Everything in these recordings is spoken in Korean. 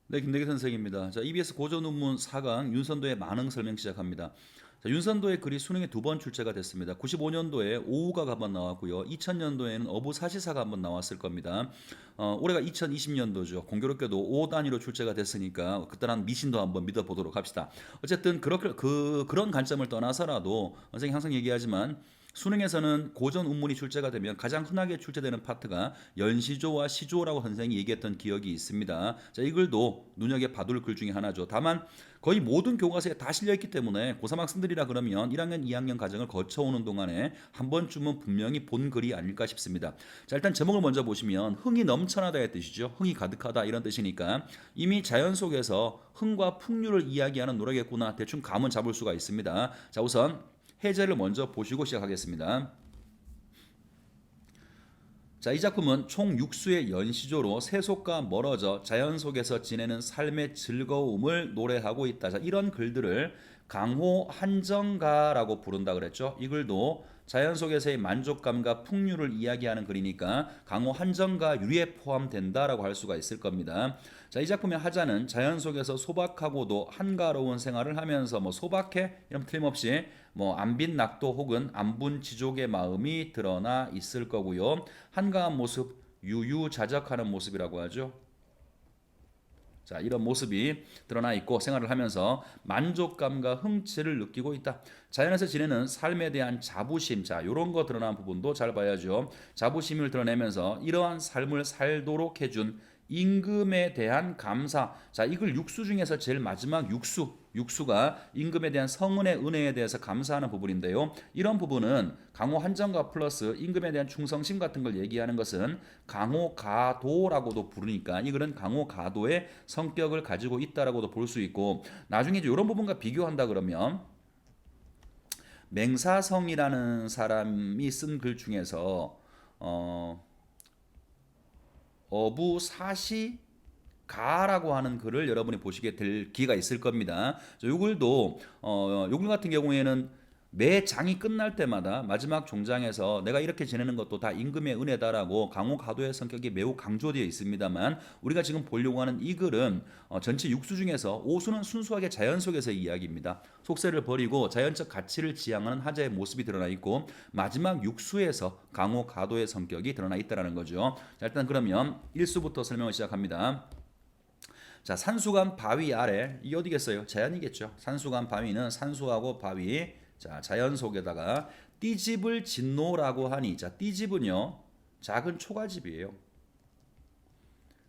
네, 김대기 선생입니다. 자, EBS 고전논문 4강 윤선도의 만흥 설명 시작합니다. 자, 윤선도의 글이 수능에 두 번 출제가 됐습니다. 95년도에 오후가 한번 나왔고요. 2000년도에는 어부 사시사가 한번 나왔을 겁니다. 올해가 2020년도죠. 공교롭게도 5 단위로 출제가 됐으니까 그때는 미신도 한번 믿어보도록 합시다. 어쨌든 그런 관점을 떠나서라도 선생님 항상 얘기하지만 수능에서는 고전 운문이 출제가 되면 가장 흔하게 출제되는 파트가 연시조와 시조라고 선생님이 얘기했던 기억이 있습니다. 자, 이 글도 눈여겨봐둘 글 중에 하나죠. 다만 거의 모든 교과서에 다 실려있기 때문에 고3 학생들이라 그러면 1학년, 2학년 과정을 거쳐오는 동안에 한 번쯤은 분명히 본 글이 아닐까 싶습니다. 자, 일단 제목을 먼저 보시면 흥이 넘쳐나다의 뜻이죠. 흥이 가득하다 이런 뜻이니까 이미 자연 속에서 흥과 풍류를 이야기하는 노래겠구나 대충 감은 잡을 수가 있습니다. 자, 우선 해제를 먼저 보시고 시작하겠습니다. 자, 이 작품은 총 6수의 연시조로 세속과 멀어져 자연 속에서 지내는 삶의 즐거움을 노래하고 있다. 자, 이런 글들을 강호 한정가라고 부른다 그랬죠. 이 글도 자연 속에서의 만족감과 풍류를 이야기하는 글이니까 강호 한정가 유리에 포함된다라고 할 수가 있을 겁니다. 자, 이 작품의 하자는 자연 속에서 소박하고도 한가로운 생활을 하면서 뭐 소박해 이런 틀림없이 뭐 안빈 낙도 혹은 안분지족의 마음이 드러나 있을 거고요. 한가한 모습, 유유자적하는 모습이라고 하죠. 자, 이런 모습이 드러나 있고 생활을 하면서 만족감과 흥취를 느끼고 있다. 자연에서 지내는 삶에 대한 자부심, 자, 이런 거 드러난 부분도 잘 봐야죠. 자부심을 드러내면서 이러한 삶을 살도록 해준 임금에 대한 감사. 자, 이걸 육수 중에서 제일 마지막 육수가 임금에 대한 성은의 은혜에 대해서 감사하는 부분인데요. 이런 부분은 강호 한정가 플러스 임금에 대한 충성심 같은 걸 얘기하는 것은 강호가도라고도 부르니까 이 글은 강호가도의 성격을 가지고 있다라고도 볼 수 있고 나중에 이제 이런 부분과 비교한다 그러면 맹사성이라는 사람이 쓴 글 중에서 어부사시 가라고 하는 글을 여러분이 보시게 될 기회가 있을 겁니다. 요 글도 요 글 같은 경우에는 매 장이 끝날 때마다 마지막 종장에서 내가 이렇게 지내는 것도 다 임금의 은혜다라고 강호가도의 성격이 매우 강조되어 있습니다만 우리가 지금 보려고 하는 이 글은 전체 6수 중에서 5수는 순수하게 자연 속에서의 이야기입니다. 속세를 버리고 자연적 가치를 지향하는 하자의 모습이 드러나 있고 마지막 6수에서 강호가도의 성격이 드러나 있다는 거죠. 자, 일단 그러면 1수부터 설명을 시작합니다. 자, 산수간 바위 아래 이게 어디겠어요? 자연이겠죠. 산수간 바위는 산수하고 바위. 자, 자연 속에다가 띠집을 짓노라고 하니 자, 띠집은요 작은 초가집이에요.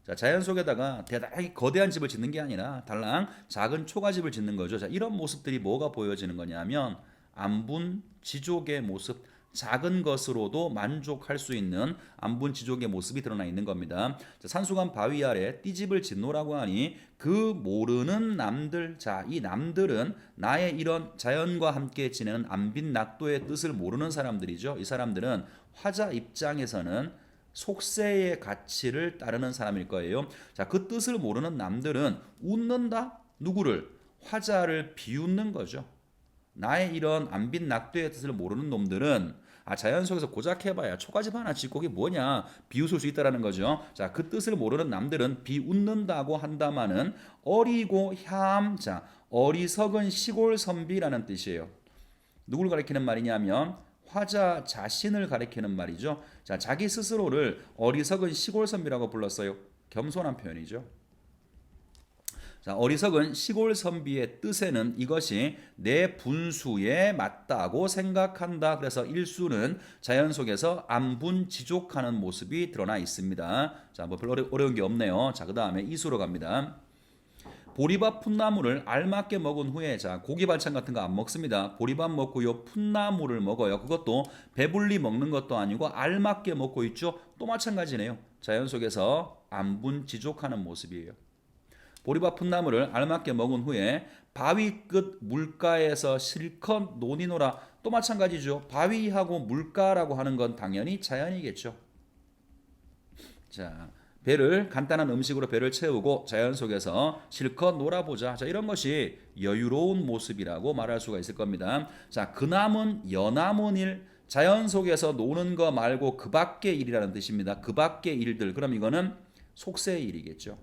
자, 자연 속에다가 대단히 거대한 집을 짓는 게 아니라 달랑 작은 초가집을 짓는 거죠. 자, 이런 모습들이 뭐가 보여지는 거냐면 안분지족의 모습, 작은 것으로도 만족할 수 있는 안분지족의 모습이 드러나 있는 겁니다. 자, 산수간 바위 아래 띠집을 짓노라고 하니 그 모르는 남들, 자, 이 남들은 나의 이런 자연과 함께 지내는 안빈낙도의 뜻을 모르는 사람들이죠. 이 사람들은 화자 입장에서는 속세의 가치를 따르는 사람일 거예요. 자, 그 뜻을 모르는 남들은 웃는다? 누구를? 화자를 비웃는 거죠. 나의 이런 안빈 낙도의 뜻을 모르는 놈들은 자연 속에서 고작 해봐야 초가집 하나 짓고 그게 뭐냐 비웃을 수 있다라는 거죠. 자, 그 뜻을 모르는 남들은 비웃는다고 한다마는 어리고 자, 어리석은 시골 선비라는 뜻이에요. 누굴 가리키는 말이냐면 화자 자신을 가리키는 말이죠. 자, 자기 스스로를 어리석은 시골 선비라고 불렀어요. 겸손한 표현이죠. 자, 어리석은 시골 선비의 뜻에는 이것이 내 분수에 맞다고 생각한다. 그래서 일수는 자연 속에서 안분지족하는 모습이 드러나 있습니다. 자, 뭐 별로 어려운 게 없네요. 자, 그 다음에 이수로 갑니다. 보리밥 풋나물을 알맞게 먹은 후에 자, 고기 반찬 같은 거 안 먹습니다. 보리밥 먹고요, 풋나물을 먹어요. 그것도 배불리 먹는 것도 아니고 알맞게 먹고 있죠. 또 마찬가지네요. 자연 속에서 안분지족하는 모습이에요. 보리밥 풋나물을 알맞게 먹은 후에 바위 끝 물가에서 실컷 논이노라. 또 마찬가지죠. 바위하고 물가라고 하는 건 당연히 자연이겠죠. 자, 배를 간단한 음식으로 배를 채우고 자연 속에서 실컷 놀아보자. 자, 이런 것이 여유로운 모습이라고 말할 수가 있을 겁니다. 자, 그남은 여남은 일, 자연 속에서 노는 거 말고 그 밖의 일이라는 뜻입니다. 그 밖의 일들. 그럼 이거는 속세의 일이겠죠.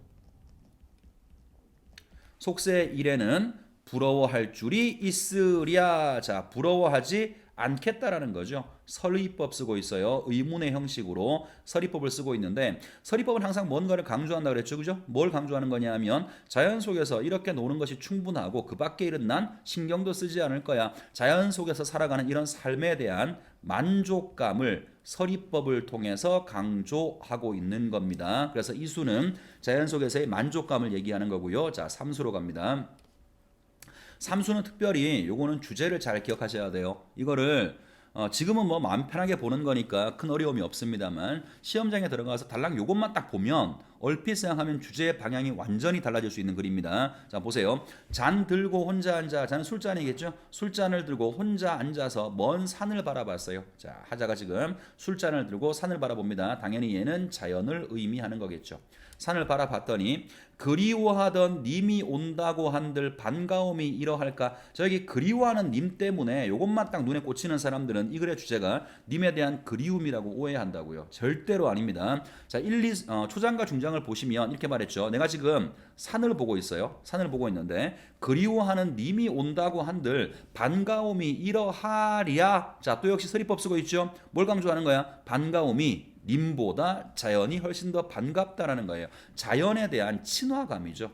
속세 1에는 부러워할 줄이 있으랴. 자, 부러워하지 않겠다라는 거죠. 설의법 쓰고 있어요. 의문의 형식으로 설의법을 쓰고 있는데 설의법은 항상 뭔가를 강조한다 그랬죠. 그죠? 뭘 강조하는 거냐 하면 자연 속에서 이렇게 노는 것이 충분하고 그 밖의 일은 난 신경도 쓰지 않을 거야. 자연 속에서 살아가는 이런 삶에 대한 만족감을 설의법을 통해서 강조하고 있는 겁니다. 그래서 이 수는 자연 속에서의 만족감을 얘기하는 거고요. 자, 3수로 갑니다. 3수는 특별히 요거는 주제를 잘 기억하셔야 돼요. 이거를 지금은 뭐 마음 편하게 보는 거니까 큰 어려움이 없습니다만 시험장에 들어가서 달랑 요것만 딱 보면 얼핏 생각하면 주제의 방향이 완전히 달라질 수 있는 글입니다. 자, 보세요. 잔 들고 혼자 앉아. 잔은 술잔이겠죠? 술잔을 들고 혼자 앉아서 먼 산을 바라봤어요. 자, 하자가 지금 술잔을 들고 산을 바라봅니다. 당연히 얘는 자연을 의미하는 거겠죠. 산을 바라봤더니 그리워하던 님이 온다고 한들 반가움이 이러할까. 저기 그리워하는 님 때문에 요것만 딱 눈에 꽂히는 사람들은 이 글의 주제가 님에 대한 그리움이라고 오해한다고요. 절대로 아닙니다. 자, 1, 2 초장과 중장을 보시면 이렇게 말했죠. 내가 지금 산을 보고 있어요. 산을 보고 있는데 그리워하는 님이 온다고 한들 반가움이 이러하랴. 자, 또 역시 서리법 쓰고 있죠. 뭘 강조하는 거야? 반가움이 님보다 자연이 훨씬 더 반갑다라는 거예요. 자연에 대한 친화감이죠.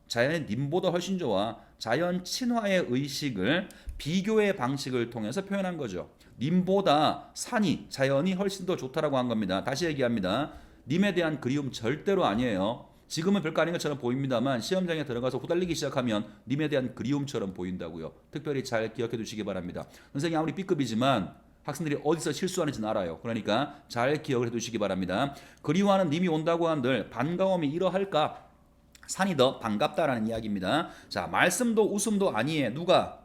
자연의 님보다 훨씬 좋아. 자연 친화의 의식을 비교의 방식을 통해서 표현한 거죠. 님보다 산이 자연이 훨씬 더 좋다라고 한 겁니다. 다시 얘기합니다. 님에 대한 그리움 절대로 아니에요. 지금은 별거 아닌 것처럼 보입니다만 시험장에 들어가서 후달리기 시작하면 님에 대한 그리움처럼 보인다고요. 특별히 잘 기억해 두시기 바랍니다. 선생님이 아무리 B급이지만 학생들이 어디서 실수하는지는 알아요. 그러니까 잘 기억을 해두시기 바랍니다. 그리워하는 님이 온다고 한들 반가움이 이러할까? 산이 더 반갑다라는 이야기입니다. 자, 말씀도 웃음도 아니에요. 누가?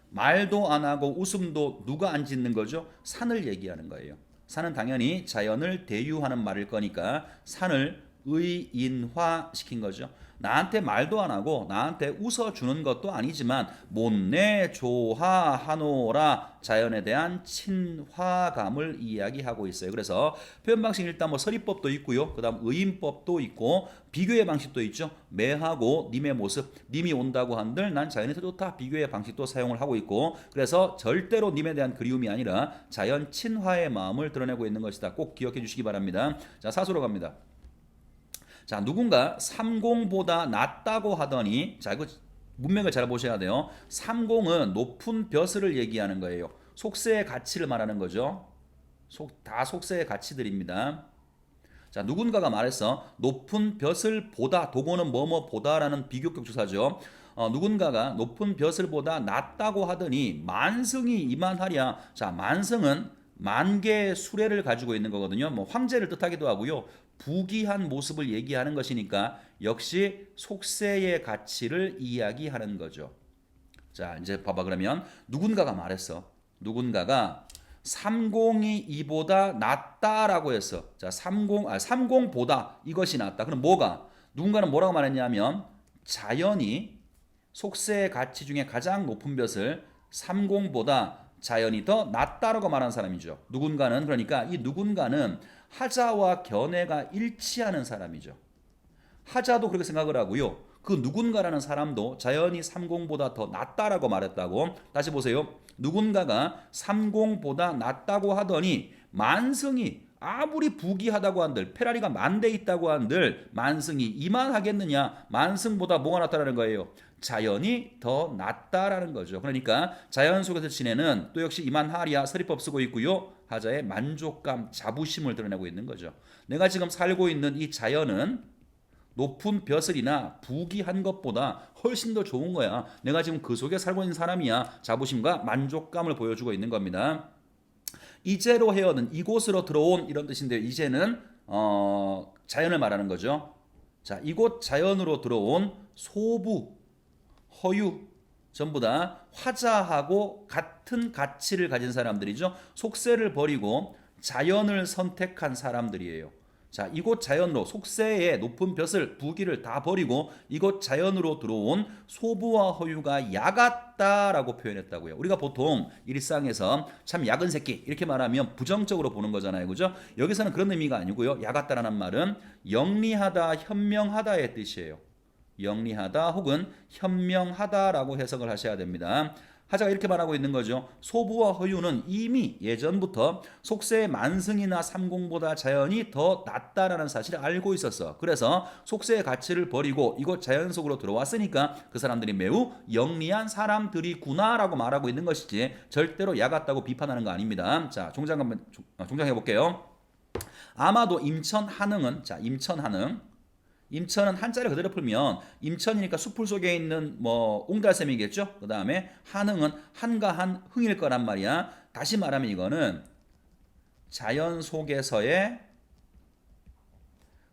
말도 안 하고 웃음도 누가 안 짓는 거죠? 산을 얘기하는 거예요. 산은 당연히 자연을 대유하는 말일 거니까 산을 의인화시킨 거죠. 나한테 말도 안 하고 나한테 웃어주는 것도 아니지만 못내 좋아하노라. 자연에 대한 친화감을 이야기하고 있어요. 그래서 표현 방식 일단 뭐 서리법도 있고요. 그 다음 의인법도 있고 비교의 방식도 있죠. 매하고 님의 모습, 님이 온다고 한들 난 자연이 더 좋다. 비교의 방식도 사용을 하고 있고 그래서 절대로 님에 대한 그리움이 아니라 자연 친화의 마음을 드러내고 있는 것이다. 꼭 기억해 주시기 바랍니다. 자, 사수로 갑니다. 자, 누군가 30보다 낫다고 하더니 자, 이거 문맥을 잘 보셔야 돼요. 30은 높은 벼슬을 얘기하는 거예요. 속세의 가치를 말하는 거죠. 다 속세의 가치들입니다. 자, 누군가가 말했어. 높은 벼슬 보다, 도고는 뭐뭐 보다라는 비교격 주사죠. 누군가가 높은 벼슬보다 낫다고 하더니 만승이 이만하랴. 자, 만승은 만 개의 수레를 가지고 있는 거거든요. 뭐 황제를 뜻하기도 하고요. 부귀한 모습을 얘기하는 것이니까 역시 속세의 가치를 이야기하는 거죠. 자, 이제 봐봐. 그러면 누군가가 말했어. 누군가가 30이 이보다 낫다라고 했어. 자, 30보다 이것이 낫다. 그럼 뭐가? 누군가는 뭐라고 말했냐면 자연이 속세의 가치 중에 가장 높은 벼슬 30보다 자연이 더 낫다라고 말한 사람이죠. 누군가는 그러니까 이 누군가는 하자와 견해가 일치하는 사람이죠. 하자도 그렇게 생각을 하고요. 그 누군가라는 사람도 자연이 30보다 더 낫다라고 말했다고. 다시 보세요. 누군가가 30보다 낫다고 하더니 만승이 아무리 부귀하다고 한들 페라리가 만 대 있다고 한들 만승이 이만하겠느냐. 만승보다 뭐가 낫다라는 거예요. 자연이 더 낫다라는 거죠. 그러니까 자연 속에서 지내는 또 역시 이만하리야 서리법 쓰고 있고요. 하자의 만족감, 자부심을 드러내고 있는 거죠. 내가 지금 살고 있는 이 자연은 높은 벼슬이나 부귀한 것보다 훨씬 더 좋은 거야. 내가 지금 그 속에 살고 있는 사람이야. 자부심과 만족감을 보여주고 있는 겁니다. 이제로 헤어는 이곳으로 들어온 이런 뜻인데 이제는 자연을 말하는 거죠. 자, 이곳 자연으로 들어온 소부, 허유 전부 다 화자하고 같은 가치를 가진 사람들이죠. 속세를 버리고 자연을 선택한 사람들이에요. 자, 이곳 자연으로 속세의 높은 벼슬, 부귀를 다 버리고 이곳 자연으로 들어온 소부와 허유가 야같다라고 표현했다고요. 우리가 보통 일상에서 참 야근 새끼 이렇게 말하면 부정적으로 보는 거잖아요. 그죠? 여기서는 그런 의미가 아니고요. 야같다라는 말은 영리하다, 현명하다의 뜻이에요. 영리하다 혹은 현명하다라고 해석을 하셔야 됩니다. 하자가 이렇게 말하고 있는 거죠. 소부와 허유는 이미 예전부터 속세의 만승이나 삼공보다 자연이 더 낫다라는 사실을 알고 있었어. 그래서 속세의 가치를 버리고 이곳 자연 속으로 들어왔으니까 그 사람들이 매우 영리한 사람들이구나라고 말하고 있는 것이지 절대로 야 같다고 비판하는 거 아닙니다. 자, 종장해 볼게요. 아마도 임천 한흥은 임천은 한자를 그대로 풀면 임천이니까 숲풀 속에 있는 뭐 옹달샘이겠죠. 그 다음에 한흥은 한가한 흥일 거란 말이야. 다시 말하면 이거는 자연 속에서의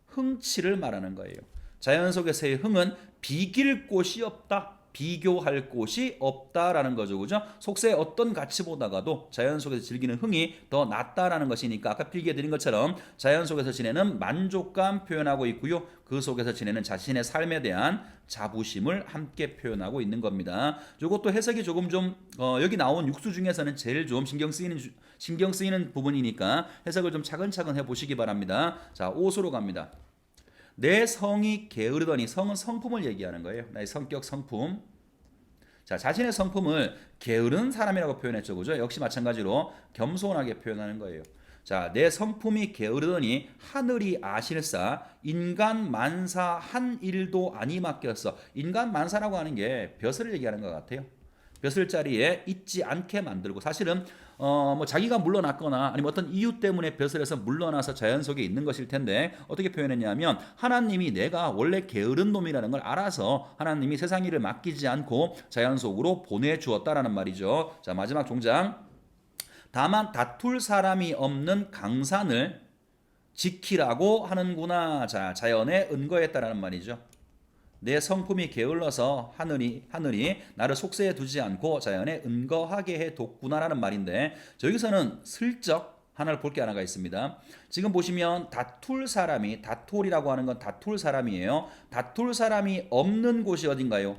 흥치를 말하는 거예요. 자연 속에서의 흥은 비길 곳이 없다. 비교할 곳이 없다라는 거죠. 그죠? 속세의 어떤 가치보다가도 자연 속에서 즐기는 흥이 더 낫다라는 것이니까 아까 필기해 드린 것처럼 자연 속에서 지내는 만족감 표현하고 있고요. 그 속에서 지내는 자신의 삶에 대한 자부심을 함께 표현하고 있는 겁니다. 이것도 해석이 조금 좀 여기 나온 육수 중에서는 제일 좀 신경 쓰이는 부분이니까 해석을 좀 차근차근 해보시기 바랍니다. 자, 5수로 갑니다. 내 성이 게으르더니 성은 성품을 얘기하는 거예요. 나의 성격, 성품. 자, 자신의 성품을 게으른 사람이라고 표현했죠. 그죠? 역시 마찬가지로 겸손하게 표현하는 거예요. 자, 내 성품이 게으르더니 하늘이 아실사 인간 만사 한 일도 아니 맡겼어. 인간 만사라고 하는 게 벼슬을 얘기하는 것 같아요. 벼슬 자리에 있지 않게 만들고 사실은 뭐 자기가 물러났거나 아니면 어떤 이유 때문에 벼슬에서 물러나서 자연 속에 있는 것일 텐데 어떻게 표현했냐면 하나님이 내가 원래 게으른 놈이라는 걸 알아서 하나님이 세상 일을 맡기지 않고 자연 속으로 보내주었다라는 말이죠. 자, 마지막 종장. 다만 다툴 사람이 없는 강산을 지키라고 하는구나. 자, 자연에 은거했다라는 말이죠. 내 성품이 게을러서 하늘이 나를 속세에 두지 않고 자연에 은거하게 해뒀구나라는 말인데 여기서는 슬쩍 하나를 볼 게 하나가 있습니다. 지금 보시면 다툴이라고 하는 건 다툴 사람이에요. 다툴 사람이 없는 곳이 어딘가요?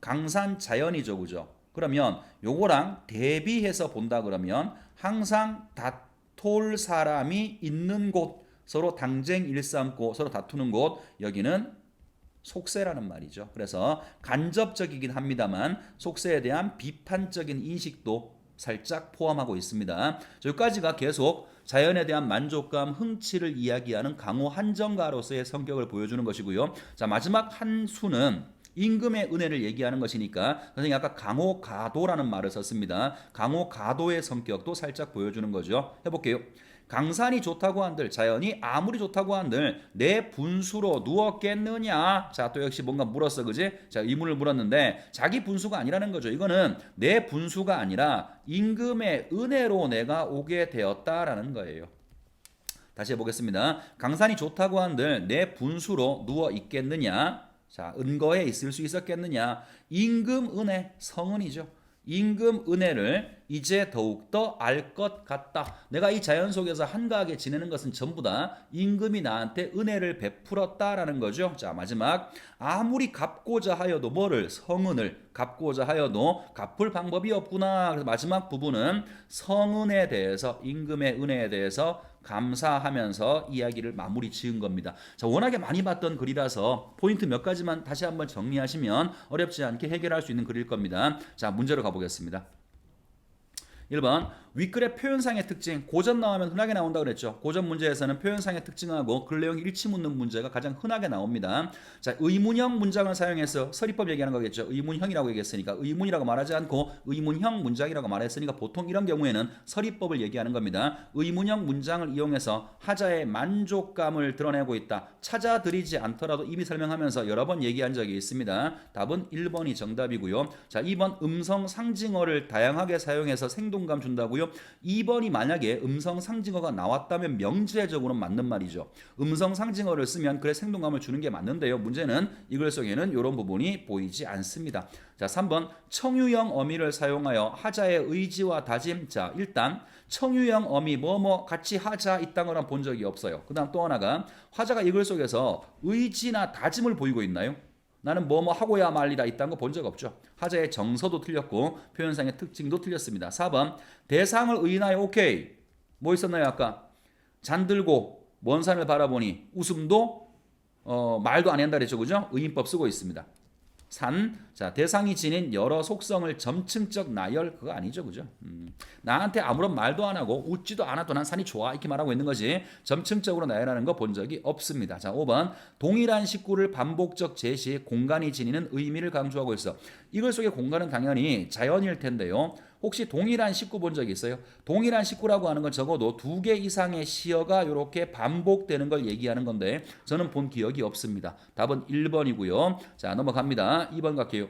강산 자연이죠. 그죠? 그러면 요거랑 대비해서 본다 그러면 항상 다툴 사람이 있는 곳, 서로 당쟁 일삼고 서로 다투는 곳, 여기는 속세라는 말이죠. 그래서 간접적이긴 합니다만 속세에 대한 비판적인 인식도 살짝 포함하고 있습니다. 여기까지가 계속 자연에 대한 만족감, 흥치를 이야기하는 강호 한정가로서의 성격을 보여주는 것이고요. 자, 마지막 한 수는 임금의 은혜를 얘기하는 것이니까 선생님이 아까 강호가도라는 말을 썼습니다. 강호가도의 성격도 살짝 보여주는 거죠. 해볼게요. 강산이 좋다고 한들 자연이 아무리 좋다고 한들 내 분수로 누웠겠느냐. 자, 또 역시 뭔가 물었어, 그지? 자, 의문을 물었는데 자기 분수가 아니라는 거죠. 이거는 내 분수가 아니라 임금의 은혜로 내가 오게 되었다라는 거예요. 다시 해보겠습니다. 강산이 좋다고 한들 내 분수로 누워 있겠느냐. 자, 은거에 있을 수 있었겠느냐. 임금 은혜, 성은이죠. 임금 은혜를 이제 더욱더 알 것 같다. 내가 이 자연 속에서 한가하게 지내는 것은 전부 다 임금이 나한테 은혜를 베풀었다라는 거죠. 자, 마지막. 아무리 갚고자 하여도 뭐를? 성은을 갚고자 하여도 갚을 방법이 없구나. 그래서 마지막 부분은 성은에 대해서, 임금의 은혜에 대해서 감사하면서 이야기를 마무리 지은 겁니다. 자, 워낙에 많이 봤던 글이라서 포인트 몇 가지만 다시 한번 정리하시면 어렵지 않게 해결할 수 있는 글일 겁니다. 자, 문제로 가보겠습니다. 1번 윗글의 표현상의 특징. 고전 나오면 흔하게 나온다 그랬죠. 고전 문제에서는 표현상의 특징하고 글 내용 일치 묻는 문제가 가장 흔하게 나옵니다. 자, 의문형 문장을 사용해서 서리법 얘기하는 거겠죠. 의문형이라고 얘기했으니까 의문이라고 말하지 않고 의문형 문장이라고 말했으니까 보통 이런 경우에는 서리법을 얘기하는 겁니다. 의문형 문장을 이용해서 하자의 만족감을 드러내고 있다. 찾아드리지 않더라도 이미 설명하면서 여러 번 얘기한 적이 있습니다. 답은 1번이 정답이고요. 자, 2번 음성 상징어를 다양하게 사용해서 생동감 준다고요. 2번이 만약에 음성 상징어가 나왔다면 명제적으로 맞는 말이죠. 음성 상징어를 쓰면 그래 생동감을 주는 게 맞는데요. 문제는 이 글 속에는 이런 부분이 보이지 않습니다. 자, 3번 청유형 어미를 사용하여 하자의 의지와 다짐. 자, 일단 청유형 어미 뭐뭐 같이 하자 이딴 거는 본 적이 없어요. 그 다음 또 하나가 화자가 이 글 속에서 의지나 다짐을 보이고 있나요? 나는 뭐뭐 하고야 말리라 이딴 거 본 적 없죠. 하자의 정서도 틀렸고 표현상의 특징도 틀렸습니다. 4번 대상을 의인하여 오케이. 뭐 있었나요 아까? 잔들고 먼 산을 바라보니 웃음도 말도 안 한다 그랬죠. 그죠? 의인법 쓰고 있습니다. 산, 자 대상이 지닌 여러 속성을 점층적 나열 그거 아니죠, 그죠? 나한테 아무런 말도 안 하고 웃지도 않아도 난 산이 좋아 이렇게 말하고 있는 거지 점층적으로 나열하는 거 본 적이 없습니다. 자 5번 동일한 식구를 반복적 제시 공간이 지니는 의미를 강조하고 있어. 이글 속의 공간은 당연히 자연일 텐데요. 혹시 동일한 식구 본 적 있어요? 동일한 식구라고 하는 건 적어도 2개 이상의 시어가 이렇게 반복되는 걸 얘기하는 건데 저는 본 기억이 없습니다. 답은 1번이고요. 자 넘어갑니다. 2번 갈게요.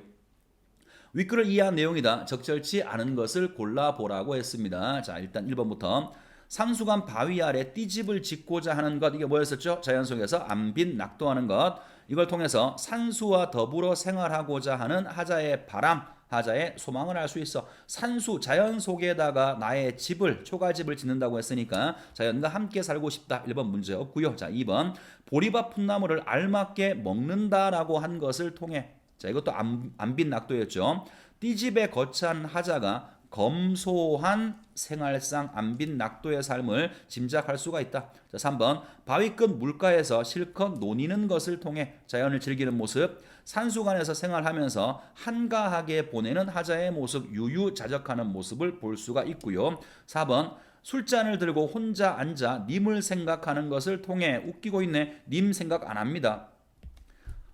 윗글을 이해한 내용이다. 적절치 않은 것을 골라보라고 했습니다. 자 일단 1번부터 산수간 바위 아래 띠집을 짓고자 하는 것 이게 뭐였었죠? 자연 속에서 안빈 낙도하는 것 이걸 통해서 산수와 더불어 생활하고자 하는 하자의 바람 하자의 소망을 알 수 있어. 산수 자연 속에다가 나의 집을 초가집을 짓는다고 했으니까 자연과 함께 살고 싶다. 1번 문제 없고요. 자 2번 보리밥 풋나무를 알맞게 먹는다라고 한 것을 통해 자 이것도 안빈 낙도였죠. 띠집에 거찬 하자가 검소한 생활상 안빈 낙도의 삶을 짐작할 수가 있다. 자, 3번 바위 끝 물가에서 실컷 노니는 것을 통해 자연을 즐기는 모습 산수간에서 생활하면서 한가하게 보내는 하자의 모습 유유자적하는 모습을 볼 수가 있고요. 4번 술잔을 들고 혼자 앉아 님을 생각하는 것을 통해 웃기고 있네. 님 생각 안 합니다.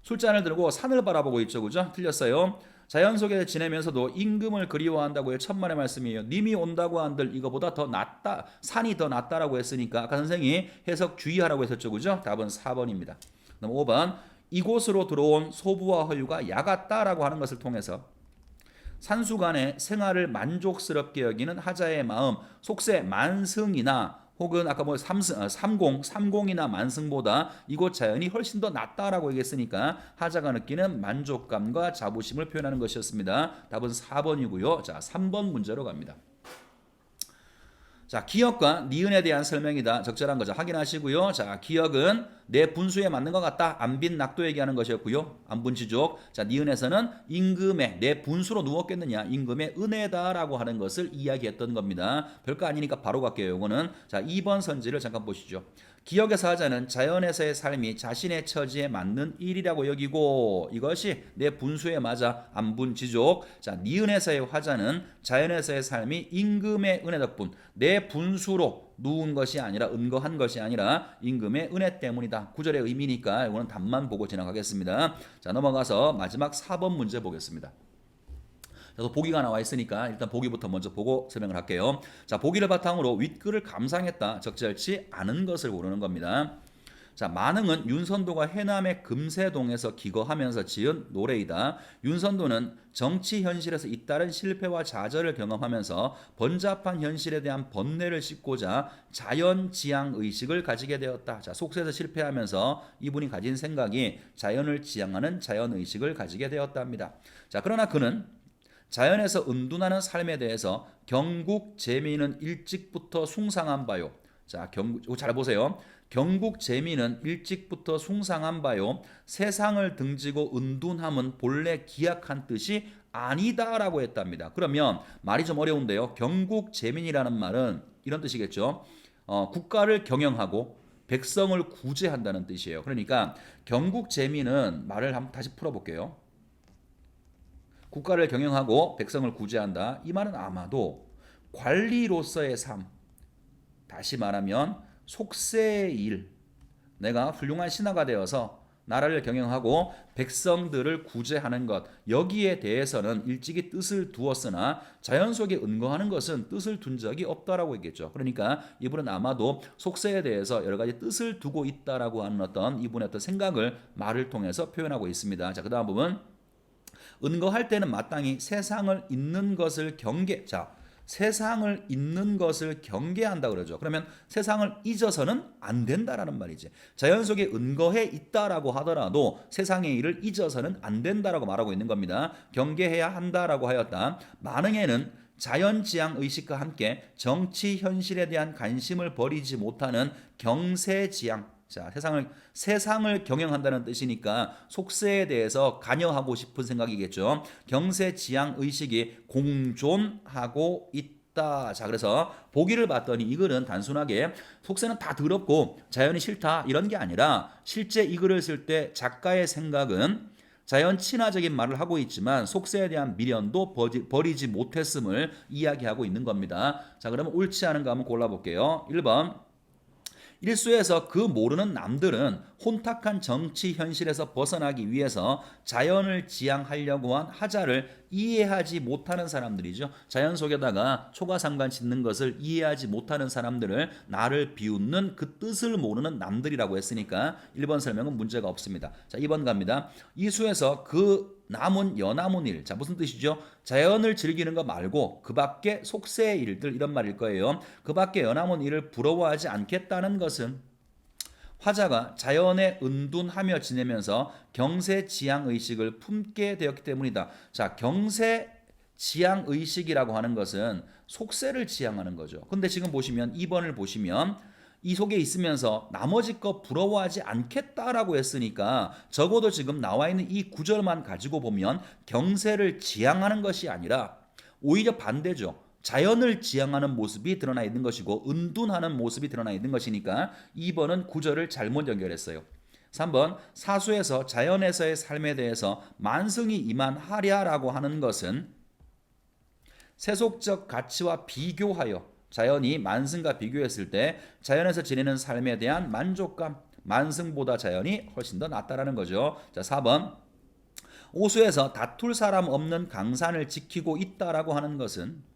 술잔을 들고 산을 바라보고 있죠. 그죠? 틀렸어요. 자연 속에 지내면서도 임금을 그리워한다고요. 천만의 말씀이에요. 님이 온다고 한들 이거보다 더 낫다. 산이 더 낫다라고 했으니까 아까 선생님이 해석 주의하라고 했었죠. 그죠? 답은 4번입니다. 그럼 5번 이곳으로 들어온 소부와 허유가 야같다라고 하는 것을 통해서 산수간의 생활을 만족스럽게 여기는 하자의 마음 속세 만승이나 혹은 아까 뭐 삼공이나 만승보다 이곳 자연이 훨씬 더 낫다라고 얘기했으니까 하자가 느끼는 만족감과 자부심을 표현하는 것이었습니다. 답은 4번이고요. 자, 3번 문제로 갑니다. 자, 기역과 니은에 대한 설명이다. 적절한 거죠. 확인하시고요. 자, 기역은 내 분수에 맞는 것 같다. 안빈 낙도 얘기하는 것이었고요. 안분지족. 자, 니은에서는 임금의 내 분수로 누웠겠느냐. 임금의 은혜다라고 하는 것을 이야기했던 겁니다. 별거 아니니까 바로 갈게요. 이거는 자, 2번 선지를 잠깐 보시죠. 기역에서 하자는 자연에서의 삶이 자신의 처지에 맞는 일이라고 여기고 이것이 내 분수에 맞아 안분지족. 자, 니은에서의 화자는 자연에서의 삶이 임금의 은혜 덕분 내 분수로 누운 것이 아니라 은거한 것이 아니라 임금의 은혜 때문이다. 구절의 의미니까 이거는 답만 보고 지나가겠습니다. 자, 넘어가서 마지막 4번 문제 보겠습니다. 그래서 보기가 나와 있으니까 일단 보기부터 먼저 보고 설명을 할게요. 자, 보기를 바탕으로 윗글을 감상했다. 적절치 않은 것을 고르는 겁니다. 자, 만흥은 윤선도가 해남의 금세동에서 기거하면서 지은 노래이다. 윤선도는 정치 현실에서 잇따른 실패와 좌절을 경험하면서 번잡한 현실에 대한 번뇌를 씻고자 자연지향 의식을 가지게 되었다. 자, 속세에서 실패하면서 이분이 가진 생각이 자연을 지향하는 자연 의식을 가지게 되었답니다. 자, 그러나 그는 자연에서 은둔하는 삶에 대해서 경국 재미는 일찍부터 숭상한 바요. 자, 잘 보세요. 경국 재미는 일찍부터 숭상한 바요. 세상을 등지고 은둔함은 본래 기약한 뜻이 아니다라고 했답니다. 그러면 말이 좀 어려운데요. 경국 재민이라는 말은 이런 뜻이겠죠. 국가를 경영하고 백성을 구제한다는 뜻이에요. 그러니까 경국 재민은 말을 한번 다시 풀어볼게요. 국가를 경영하고 백성을 구제한다. 이 말은 아마도 관리로서의 삶, 다시 말하면 속세의 일, 내가 훌륭한 신하가 되어서 나라를 경영하고 백성들을 구제하는 것, 여기에 대해서는 일찍이 뜻을 두었으나 자연 속에 은거하는 것은 뜻을 둔 적이 없다라고 했겠죠. 그러니까 이분은 아마도 속세에 대해서 여러 가지 뜻을 두고 있다라고 하는 어떤 이분의 어떤 생각을 말을 통해서 표현하고 있습니다. 자, 그다음 부분 은거할 때는 마땅히 세상을 잇는 것을 세상을 잇는 것을 경계한다 그러죠. 그러면 세상을 잊어서는 안 된다라는 말이지. 자연 속에 은거해 있다라고 하더라도 세상의 일을 잊어서는 안 된다라고 말하고 있는 겁니다. 경계해야 한다라고 하였다. 만흥에는 자연지향 의식과 함께 정치 현실에 대한 관심을 버리지 못하는 경세지향, 자, 세상을 경영한다는 뜻이니까 속세에 대해서 관여하고 싶은 생각이겠죠. 경세지향 의식이 공존하고 있다. 있다. 자, 그래서 보기를 봤더니 이 글은 단순하게 속세는 다 더럽고 자연이 싫다 이런 게 아니라 실제 이 글을 쓸 때 작가의 생각은 자연 친화적인 말을 하고 있지만 속세에 대한 미련도 버리지 못했음을 이야기하고 있는 겁니다. 자, 그러면 옳지 않은 거 한번 골라볼게요. 1번. 일수에서 그 모르는 남들은 혼탁한 정치 현실에서 벗어나기 위해서 자연을 지향하려고 한 하자를 이해하지 못하는 사람들이죠. 자연 속에다가 초가상관 짓는 것을 이해하지 못하는 사람들을 나를 비웃는 그 뜻을 모르는 남들이라고 했으니까 1번 설명은 문제가 없습니다. 자, 2번 갑니다. 이수에서 그 남은 여남은 일. 자, 무슨 뜻이죠? 자연을 즐기는 거 말고 그 밖에 속세의 일들 이런 말일 거예요. 그 밖에 여남은 일을 부러워하지 않겠다는 것은 화자가 자연에 은둔하며 지내면서 경세 지향 의식을 품게 되었기 때문이다. 자, 경세 지향 의식이라고 하는 것은 속세를 지향하는 거죠. 근데 지금 보시면 2번을 보시면 이 속에 있으면서 나머지 거 부러워하지 않겠다라고 했으니까 적어도 지금 나와 있는 이 구절만 가지고 보면 경세를 지향하는 것이 아니라 오히려 반대죠. 자연을 지향하는 모습이 드러나 있는 것이고 은둔하는 모습이 드러나 있는 것이니까 2번은 구절을 잘못 연결했어요. 3번 사수에서 자연에서의 삶에 대해서 만승이 이만하랴라고 하는 것은 세속적 가치와 비교하여 자연이 만승과 비교했을 때 자연에서 지내는 삶에 대한 만족감, 만승보다 자연이 훨씬 더 낫다라는 거죠. 자, 4번. 오수에서 다툴 사람 없는 강산을 지키고 있다라고 하는 것은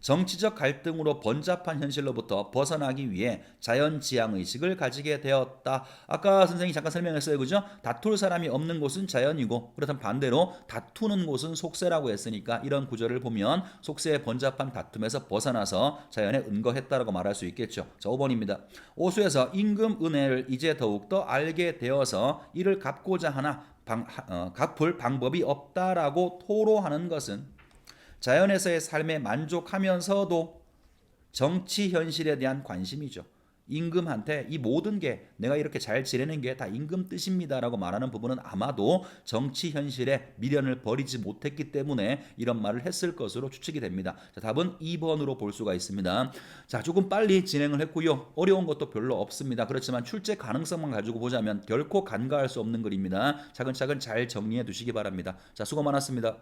정치적 갈등으로 번잡한 현실로부터 벗어나기 위해 자연지향 의식을 가지게 되었다. 아까 선생님이 잠깐 설명했어요. 그죠? 다툴 사람이 없는 곳은 자연이고 그렇다면 반대로 다투는 곳은 속세라고 했으니까 이런 구절을 보면 속세의 번잡한 다툼에서 벗어나서 자연에 은거했다라고 말할 수 있겠죠. 자, 5번입니다. 오수에서 임금 은혜를 이제 더욱더 알게 되어서 이를 갚고자 하나 갚을 방법이 없다라고 토로하는 것은 자연에서의 삶에 만족하면서도 정치 현실에 대한 관심이죠. 임금한테 이 모든 게 내가 이렇게 잘 지내는 게 다 임금 뜻입니다라고 말하는 부분은 아마도 정치 현실에 미련을 버리지 못했기 때문에 이런 말을 했을 것으로 추측이 됩니다. 자, 답은 2번으로 볼 수가 있습니다. 자, 조금 빨리 진행을 했고요. 어려운 것도 별로 없습니다. 그렇지만 출제 가능성만 가지고 보자면 결코 간과할 수 없는 글입니다. 차근차근 잘 정리해 두시기 바랍니다. 자, 수고 많았습니다.